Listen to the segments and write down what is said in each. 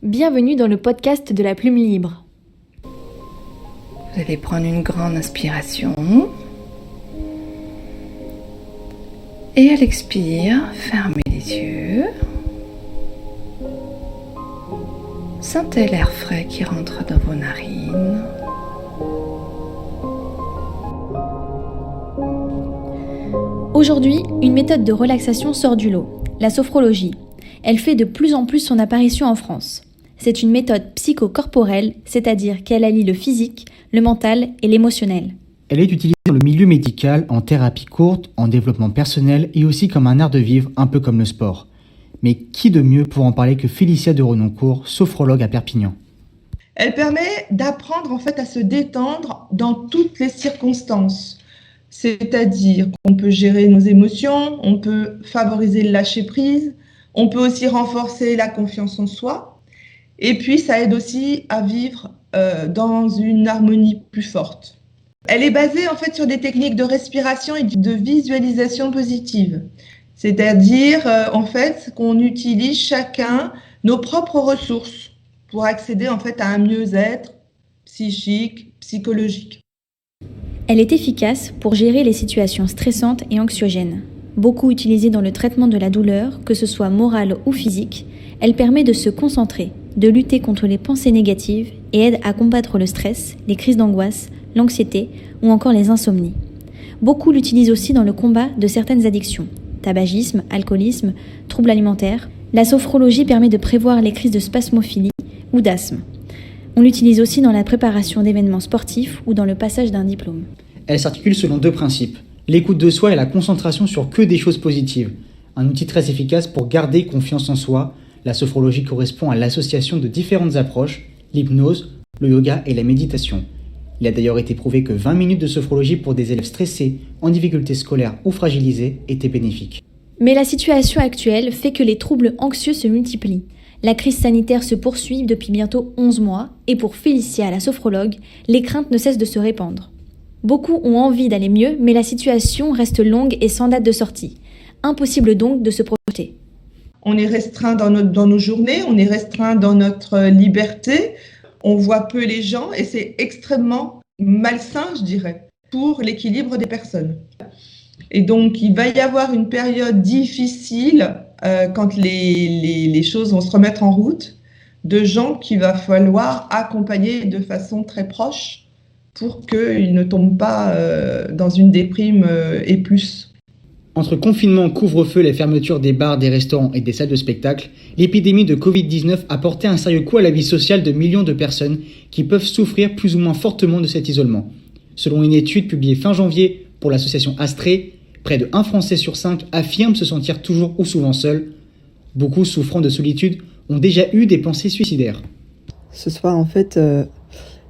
Bienvenue dans le podcast de la Plume Libre. Vous allez prendre une grande inspiration. Et à l'expire, fermez les yeux. Sentez l'air frais qui rentre dans vos narines. Aujourd'hui, une méthode de relaxation sort du lot, la sophrologie. Elle fait de plus en plus son apparition en France. C'est une méthode psychocorporelle, c'est-à-dire qu'elle allie le physique, le mental et l'émotionnel. Elle est utilisée dans le milieu médical, en thérapie courte, en développement personnel et aussi comme un art de vivre, un peu comme le sport. Mais qui de mieux pour en parler que Félicia de Renoncourt, sophrologue à Perpignan. Elle permet d'apprendre à se détendre dans toutes les circonstances. C'est-à-dire qu'on peut gérer nos émotions, on peut favoriser le lâcher-prise, on peut aussi renforcer la confiance en soi. Et puis, ça aide aussi à vivre dans une harmonie plus forte. Elle est basée sur des techniques de respiration et de visualisation positive. C'est-à-dire, qu'on utilise chacun nos propres ressources pour accéder à un mieux-être psychique, psychologique. Elle est efficace pour gérer les situations stressantes et anxiogènes. Beaucoup utilisée dans le traitement de la douleur, que ce soit morale ou physique, elle permet de se concentrer, de lutter contre les pensées négatives et aide à combattre le stress, les crises d'angoisse, l'anxiété ou encore les insomnies. Beaucoup l'utilisent aussi dans le combat de certaines addictions, tabagisme, alcoolisme, troubles alimentaires. La sophrologie permet de prévoir les crises de spasmophilie ou d'asthme. On l'utilise aussi dans la préparation d'événements sportifs ou dans le passage d'un diplôme. Elle s'articule selon deux principes, l'écoute de soi et la concentration sur que des choses positives. Un outil très efficace pour garder confiance en soi. La sophrologie correspond à l'association de différentes approches, l'hypnose, le yoga et la méditation. Il a d'ailleurs été prouvé que 20 minutes de sophrologie pour des élèves stressés, en difficulté scolaire ou fragilisés étaient bénéfiques. Mais la situation actuelle fait que les troubles anxieux se multiplient. La crise sanitaire se poursuit depuis bientôt 11 mois et pour Félicia, la sophrologue, les craintes ne cessent de se répandre. Beaucoup ont envie d'aller mieux, mais la situation reste longue et sans date de sortie. Impossible donc de se projeter. On est restreint dans nos journées, on est restreint dans notre liberté, on voit peu les gens et c'est extrêmement malsain, je dirais, pour l'équilibre des personnes. Et donc, il va y avoir une période difficile quand les choses vont se remettre en route, de gens qu'il va falloir accompagner de façon très proche pour qu'ils ne tombent pas dans une déprime et plus. Entre confinement, couvre-feu, les fermetures des bars, des restaurants et des salles de spectacle, l'épidémie de Covid-19 a porté un sérieux coup à la vie sociale de millions de personnes qui peuvent souffrir plus ou moins fortement de cet isolement. Selon une étude publiée fin janvier pour l'association Astrée, près de 1 Français sur 5 affirme se sentir toujours ou souvent seul. Beaucoup souffrant de solitude ont déjà eu des pensées suicidaires. Ce soir,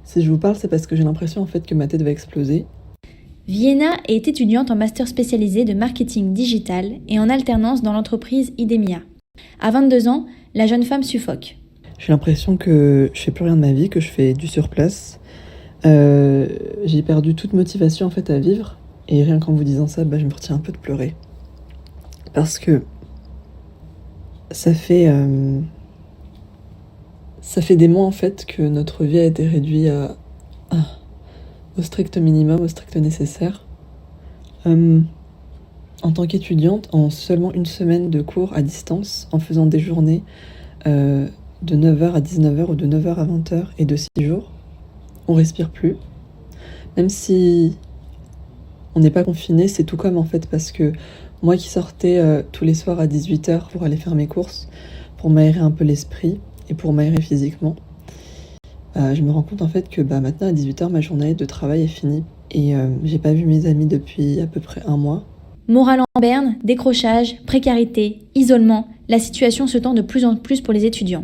si je vous parle, c'est parce que j'ai l'impression que ma tête va exploser. Vienna est étudiante en master spécialisé de marketing digital et en alternance dans l'entreprise Idemia. À 22 ans, la jeune femme suffoque. J'ai l'impression que je fais plus rien de ma vie, que je fais du surplace. J'ai perdu toute motivation à vivre. Et rien qu'en vous disant ça, je me retiens un peu de pleurer. Parce que ça fait des mois que notre vie a été réduite au strict minimum, au strict nécessaire. En tant qu'étudiante, en seulement une semaine de cours à distance, en faisant des journées de 9h à 19h ou de 9h à 20h et de 6 jours, on respire plus. Même si on n'est pas confiné, c'est tout comme parce que moi qui sortais tous les soirs à 18h pour aller faire mes courses, pour m'aérer un peu l'esprit et pour m'aérer physiquement, je me rends compte que maintenant à 18h ma journée de travail est finie et j'ai pas vu mes amis depuis à peu près 1 mois. Morale en berne, décrochage, précarité, isolement, la situation se tend de plus en plus pour les étudiants.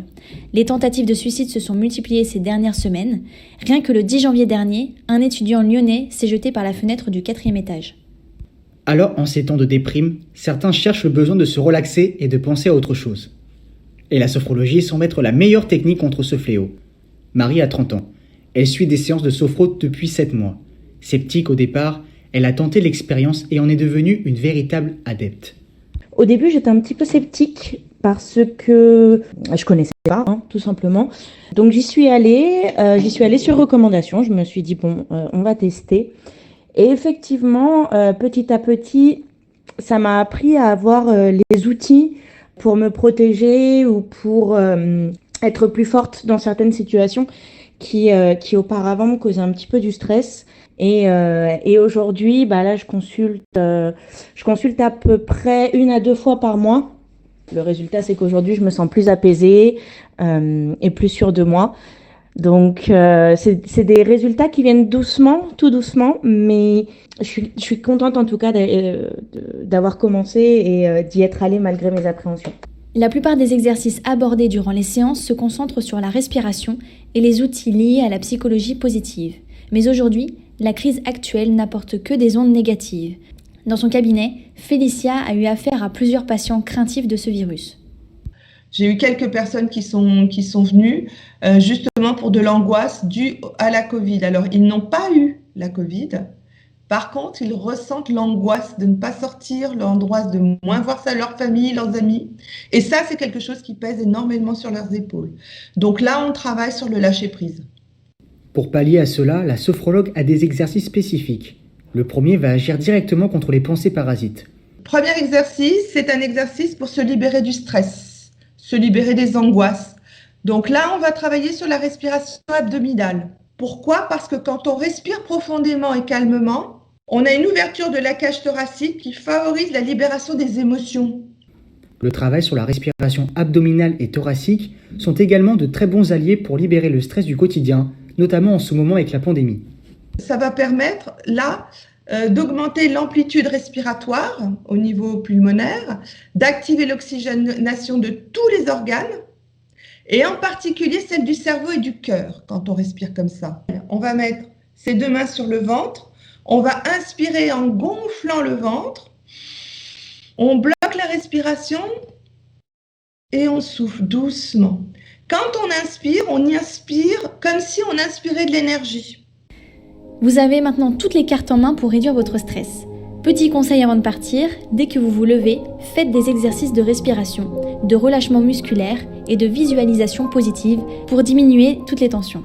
Les tentatives de suicide se sont multipliées ces dernières semaines. Rien que le 10 janvier dernier, un étudiant lyonnais s'est jeté par la fenêtre du 4e étage. Alors, en ces temps de déprime, certains cherchent le besoin de se relaxer et de penser à autre chose. Et la sophrologie semble être la meilleure technique contre ce fléau. Marie a 30 ans. Elle suit des séances de sophro depuis 7 mois. Sceptique au départ, elle a tenté l'expérience et en est devenue une véritable adepte. Au début, j'étais un petit peu sceptique parce que je connaissais pas, tout simplement. Donc j'y suis allée sur recommandation. Je me suis dit bon, on va tester. Et effectivement, petit à petit, ça m'a appris à avoir les outils pour me protéger ou pour être plus forte dans certaines situations qui auparavant me causaient un petit peu du stress. Et aujourd'hui, là, je consulte à peu près 1 à 2 fois par mois. Le résultat, c'est qu'aujourd'hui, je me sens plus apaisée et plus sûre de moi. Donc, c'est des résultats qui viennent doucement, tout doucement, mais je suis contente en tout cas d'avoir commencé et d'y être allée malgré mes appréhensions. La plupart des exercices abordés durant les séances se concentrent sur la respiration et les outils liés à la psychologie positive. Mais aujourd'hui, la crise actuelle n'apporte que des ondes négatives. Dans son cabinet, Félicia a eu affaire à plusieurs patients craintifs de ce virus. J'ai eu quelques personnes qui sont venues justement pour de l'angoisse due à la Covid. Alors, ils n'ont pas eu la Covid. Par contre, ils ressentent l'angoisse de ne pas sortir, l'angoisse de moins voir leur famille, leurs amis. Et ça, c'est quelque chose qui pèse énormément sur leurs épaules. Donc là, on travaille sur le lâcher-prise. Pour pallier à cela, la sophrologue a des exercices spécifiques. Le premier va agir directement contre les pensées parasites. Premier exercice, c'est un exercice pour se libérer du stress, se libérer des angoisses. Donc là, on va travailler sur la respiration abdominale. Pourquoi ? Parce que quand on respire profondément et calmement, on a une ouverture de la cage thoracique qui favorise la libération des émotions. Le travail sur la respiration abdominale et thoracique sont également de très bons alliés pour libérer le stress du quotidien, notamment en ce moment avec la pandémie. Ça va permettre là d'augmenter l'amplitude respiratoire au niveau pulmonaire, d'activer l'oxygénation de tous les organes, et en particulier celle du cerveau et du cœur quand on respire comme ça. On va mettre ses 2 mains sur le ventre. On va inspirer en gonflant le ventre, on bloque la respiration et on souffle doucement. Quand on inspire comme si on inspirait de l'énergie. Vous avez maintenant toutes les cartes en main pour réduire votre stress. Petit conseil avant de partir, dès que vous vous levez, faites des exercices de respiration, de relâchement musculaire et de visualisation positive pour diminuer toutes les tensions.